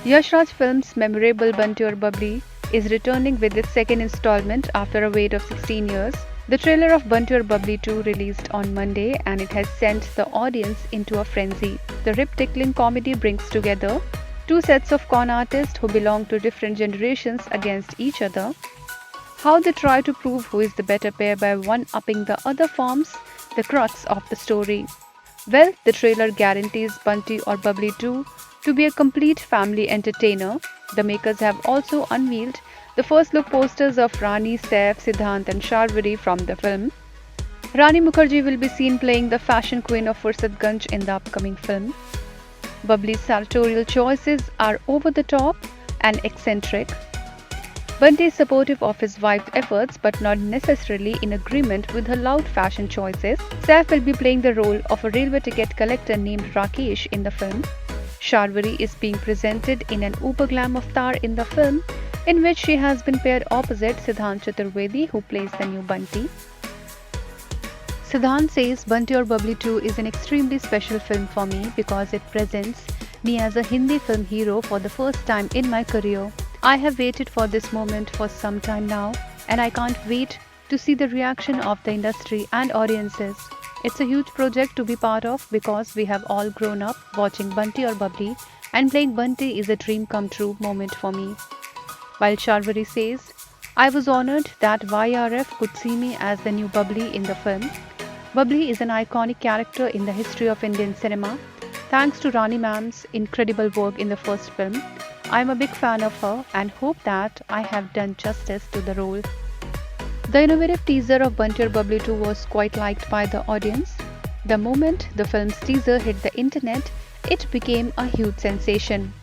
Yash Raj Films' memorable Bunty Aur Bubbly is returning with its second installment after a wait of 16 years. The trailer of Bunty Aur Bubbly 2 released on Monday and it has sent the audience into a frenzy. The rip-tickling comedy brings together two sets of con artists who belong to different generations against each other. How they try to prove who is the better pair by one-upping the other forms the crux of the story. Well, the trailer guarantees Bunty Aur Bubbly 2 to be a complete family entertainer. The makers have also unveiled the first look posters of Rani, Saif, Siddhant and Sharvari from the film. Rani Mukherjee will be seen playing the fashion queen of Fursadganj in the upcoming film. Bubbly's sartorial choices are over the top and eccentric. Bunty is supportive of his wife's efforts but not necessarily in agreement with her loud fashion choices. Saif will be playing the role of a railway ticket collector named Rakesh in the film. Sharvari is being presented in an uber glam avatar in the film, in which she has been paired opposite Siddhant Chaturvedi, who plays the new Bunty. Siddhant says Bunty Aur Bubbly 2 is an extremely special film for me because it presents me as a Hindi film hero for the first time in my career. I have waited for this moment for some time now, and I can't wait to see the reaction of the industry and audiences. It's a huge project to be part of because we have all grown up watching Bunty Aur Bubbly, and playing Bunty is a dream come true moment for me. While Sharvari says, I was honored that YRF could see me as the new Bubbly in the film. Bubbly is an iconic character in the history of Indian cinema. Thanks to Rani ma'am's incredible work in the first film, I am a big fan of her and hope that I have done justice to the role. The innovative teaser of Bunty Aur Bubbly 2 was quite liked by the audience. The moment the film's teaser hit the internet, it became a huge sensation.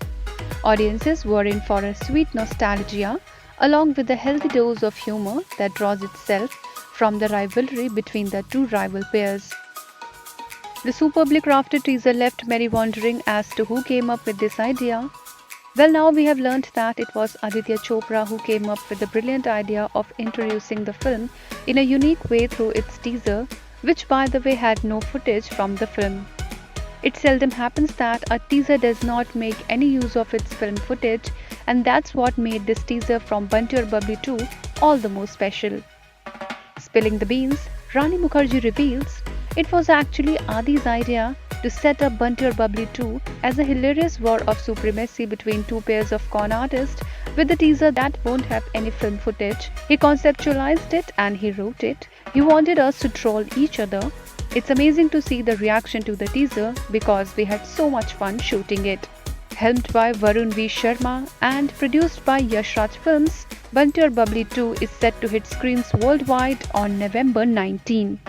Audiences were in for a sweet nostalgia along with a healthy dose of humor that draws itself from the rivalry between the two rival pairs. The superbly crafted teaser left many wondering as to who came up with this idea. Well, now we have learnt that it was Aditya Chopra who came up with the brilliant idea of introducing the film in a unique way through its teaser, which by the way had no footage from the film. It seldom happens that a teaser does not make any use of its film footage, and that's what made this teaser from Bunty Aur Bubbly 2 all the more special. Spilling the beans, Rani Mukherjee reveals it was actually Adi's idea to set up Bunty Aur Bubbly 2 as a hilarious war of supremacy between two pairs of con artists with a teaser that won't have any film footage. He conceptualized it and he wrote it. He wanted us to troll each other. It's amazing to see the reaction to the teaser because we had so much fun shooting it. Helmed by Varun V. Sharma and produced by Yash Raj Films, Bunty Aur Bubbly 2 is set to hit screens worldwide on November 19.